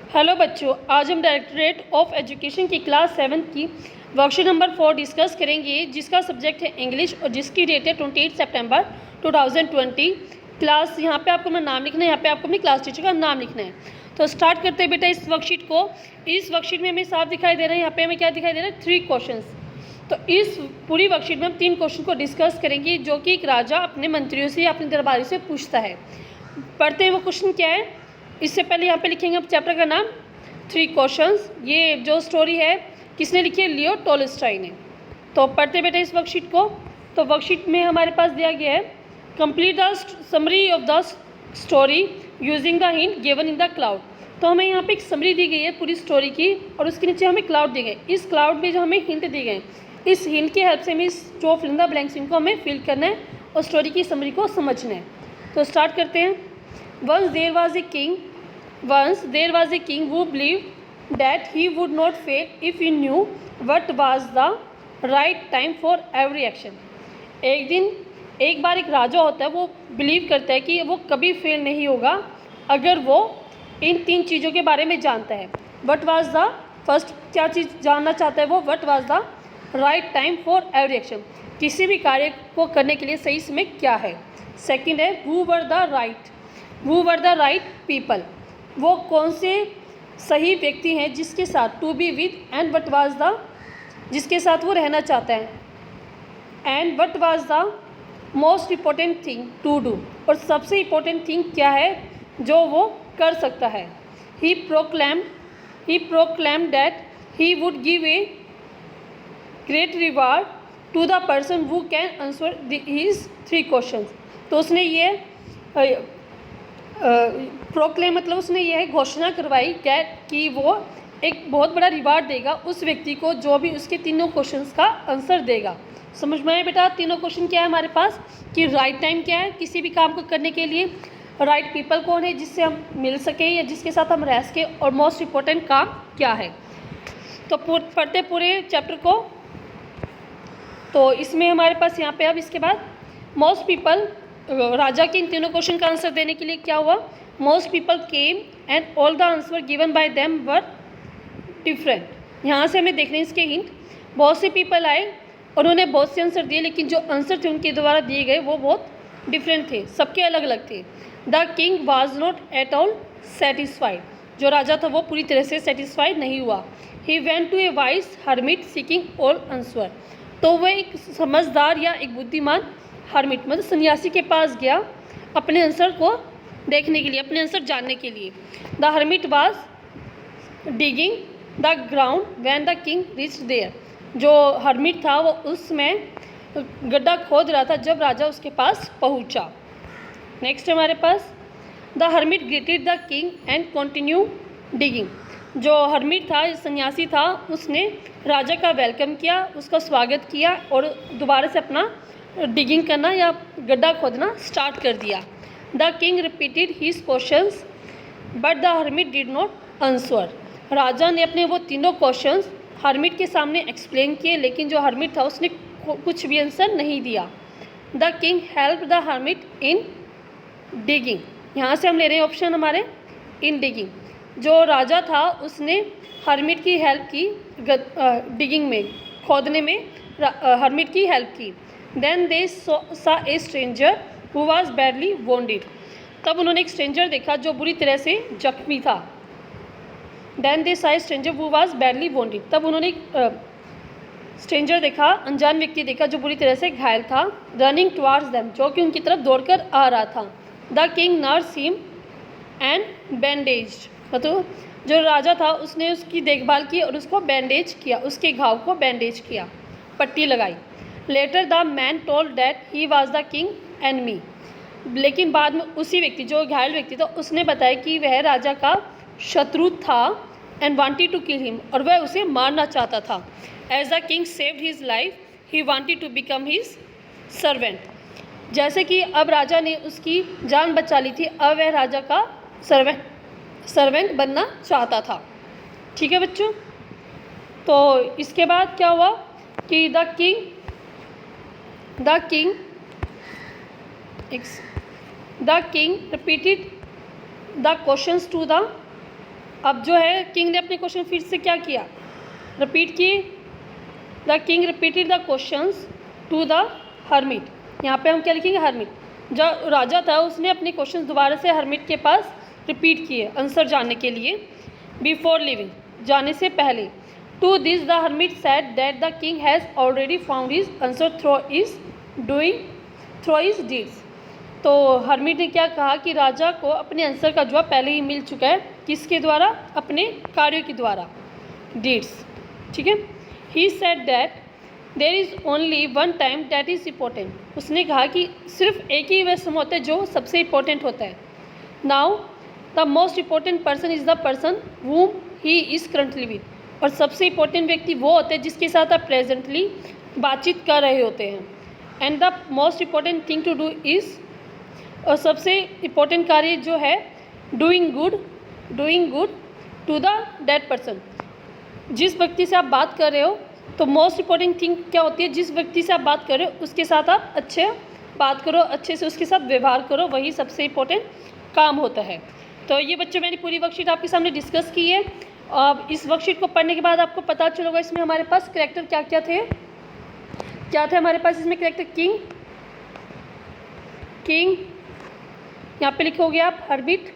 Hello बच्चों, आज हम डायरेक्टरेट ऑफ एजुकेशन की क्लास 7 की वर्कशीट नंबर 4 डिस्कस करेंगे, जिसका सब्जेक्ट है इंग्लिश और जिसकी डेट है 28 सितंबर 2020। क्लास यहाँ पे आपको अपना नाम लिखना है, यहाँ पे आपको अपनी क्लास टीचर का नाम लिखना है। तो स्टार्ट करते हैं बेटा इस वर्कशीट को। इस वर्कशीट में हमें साफ दिखाई दे रहा है, यहाँ पे हमें क्या दिखाई दे रहा है, 3 क्वेश्चन। तो इस पूरी वर्कशीट में हम 3 क्वेश्चन को डिस्कस करेंगे, जो कि एक राजा अपने मंत्रियों से या अपने दरबारी से पूछता है। पढ़ते हैं वो क्वेश्चन क्या है। इससे पहले यहाँ पे लिखेंगे आप चैप्टर का नाम, 3 क्वेश्चंस। ये जो स्टोरी है किसने लिखी है, लियो टॉलस्टॉय ने। तो पढ़ते बेटा इस वर्कशीट को। तो वर्कशीट में हमारे पास दिया गया है, complete the summary of the story using the hint given in the cloud. तो हमें यहाँ पे एक समरी दी गई है पूरी स्टोरी की, और उसके नीचे हमें क्लाउड दिए गए। इस क्लाउड में जो हमें हिंट दिए गए, इस हिंट की हेल्प से हमें इस जो फिल इन द ब्लैंक्स इनको हमें फिल करना है और स्टोरी की समरी को समझना है। तो स्टार्ट करते हैं। Once there was a king who believed that he would not fail if he knew what was the right time for every action. एक बार एक राजा होता है, वो बिलीव करता है कि वो कभी फेल नहीं होगा अगर वो इन 3 चीज़ों के बारे में जानता है। वट वाज द फर्स्ट, क्या चीज़ जानना चाहता है वो, what was the right time for every action, किसी भी कार्य को करने के लिए सही समय क्या है। सेकेंड है, who were the right people, वो कौन से सही व्यक्ति हैं जिसके साथ, to be with, and what was the, जिसके साथ वो रहना चाहता है, and what was the most important thing to do, और सबसे इम्पोर्टेंट थिंग क्या है जो वो कर सकता है। He proclaimed that he would give a great reward to the person who can answer his 3 question. तो उसने ये प्रोक्लेम मतलब उसने यह घोषणा करवाई कि वो एक बहुत बड़ा रिवार्ड देगा उस व्यक्ति को जो भी उसके तीनों क्वेश्चंस का आंसर देगा। समझ में आया बेटा? तीनों क्वेश्चन क्या है हमारे पास, कि राइट टाइम क्या है किसी भी काम को करने के लिए, राइट पीपल कौन है जिससे हम मिल सके या जिसके साथ हम रह सके, और मोस्ट इम्पोर्टेंट काम क्या है। तो पढ़ते पूरे चैप्टर को। तो इसमें हमारे पास यहाँ पे अब इसके बाद मोस्ट पीपल, राजा के इन तीनों क्वेश्चन का आंसर देने के लिए क्या हुआ, most people came and all the answer given by them were different. यहाँ से हमें देखने इसके हिंट, बहुत से पीपल आए और उन्होंने बहुत से आंसर दिए, लेकिन जो आंसर थे उनके द्वारा दिए गए वो बहुत डिफरेंट थे, सबके अलग अलग थे। The king was not at all satisfied, जो राजा था वो पूरी तरह से सेटिस्फाइड नहीं हुआ। He went to a wise hermit seeking all answer, तो वह एक समझदार या एक बुद्धिमान हर्मिट मतलब सन्यासी के पास गया अपने आंसर को देखने के लिए, अपने आंसर जानने के लिए। The hermit was digging the ground when the king reached there, जो हर्मिट था वो उसमें गड्ढा खोद रहा था जब राजा उसके पास पहुंचा। नेक्स्ट हमारे पास, the hermit greeted the king and continue digging, जो हर्मिट था, सन्यासी था, उसने राजा का वेलकम किया, उसका स्वागत किया और दोबारा से अपना डिगिंग करना या गड्ढा खोदना स्टार्ट कर दिया। The king repeated his questions but the hermit did not answer, राजा ने अपने वो तीनों क्वेश्चंस हर्मिट के सामने एक्सप्लेन किए, लेकिन जो हर्मिट था उसने कुछ भी आंसर नहीं दिया। The king help the hermit in digging, यहाँ से हम ले रहे हैं ऑप्शन हमारे, इन डिगिंग, जो राजा था उसने हर्मिट की हेल्प की डिगिंग में, खोदने में हर्मिट की हेल्प की। देन दे सा ए stranger who was badly wounded, तब उन्होंने एक स्ट्रेंजर देखा जो बुरी तरह से जख्मी था। देन दे सा ए stranger who was badly wounded, तब उन्होंने एक स्ट्रेंजर देखा, अनजान व्यक्ति देखा जो बुरी तरह से घायल था। रनिंग टुवार्ड्स देम, जो कि उनकी तरफ दौड़कर आ रहा था। The king nurse him and bandage, मतलब जो राजा था उसने उसकी देखभाल की और उसको बैंडेज किया, उसके घाव को बैंडेज किया, पट्टी लगाई। Later the man told that he was the king enemy, लेकिन बाद में उसी व्यक्ति, जो घायल व्यक्ति था, उसने बताया कि वह राजा का शत्रु था, and wanted to kill him, और वह उसे मारना चाहता था। As the king saved his life he wanted to become his servant, जैसे कि अब राजा ने उसकी जान बचा ली थी, अब वह राजा का सर्वेंट बनना चाहता था। ठीक है बच्चों? तो इसके बाद क्या हुआ कि the king repeated the questions to the अब जो है किंग ने अपने क्वेश्चन फिर से क्या किया, रिपीट किए। The king repeated the questions to the hermit. यहाँ पे हम क्या लिखेंगे, हर्मिट। जो राजा था उसने अपने क्वेश्चन दोबारा से हर्मिट के पास रिपीट किए आंसर जानने के लिए। बिफोर लिविंग, जाने से पहले। To this the hermit said that the king has already found his answer through his deeds. तो हर्मिट ने क्या कहा कि राजा को अपने आंसर का जवाब पहले ही मिल चुका है, किसके द्वारा, अपने कार्यों के द्वारा, डीड्स। ठीक है। He said that there is only one time that is important. उसने कहा कि सिर्फ एक ही वह समय होता है जो सबसे इम्पोर्टेंट होता है। Now the most important person is the person whom he is currently with. और सबसे इम्पोर्टेंट व्यक्ति वो होते हैं जिसके साथ आप प्रेजेंटली बातचीत कर रहे होते हैं। And the most important thing to do is, और सबसे इम्पोर्टेंट कार्य जो है, doing good to the dead person. जिस व्यक्ति से आप बात कर रहे हो, तो मोस्ट इम्पोर्टेंट थिंग क्या होती है, जिस व्यक्ति से आप बात कर रहे हो उसके साथ आप अच्छे बात करो, अच्छे से उसके साथ व्यवहार करो, वही सबसे इम्पोर्टेंट काम होता है। तो ये बच्चों मैंने पूरी वर्कशीट आपके सामने डिस्कस की है। अब इस वर्कशीट को पढ़ने के बाद आपको पता चलेगा इसमें हमारे पास कैरेक्टर क्या क्या थे। क्या थे हमारे पास इसमें कैरेक्टर, किंग, यहाँ पे लिखोगे आप हर्मिट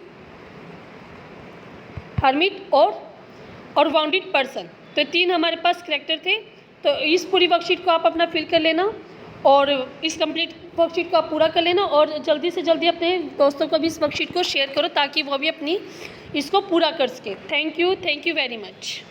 और वाउंडेड पर्सन। तो 3 हमारे पास कैरेक्टर थे। तो इस पूरी वर्कशीट को आप अपना फिल कर लेना और इस कंप्लीट वर्कशीट को आप पूरा कर लेना, और जल्दी से जल्दी अपने दोस्तों को भी इस वर्कशीट को शेयर करो ताकि वो भी अपनी इसको पूरा कर सके। Thank you very much.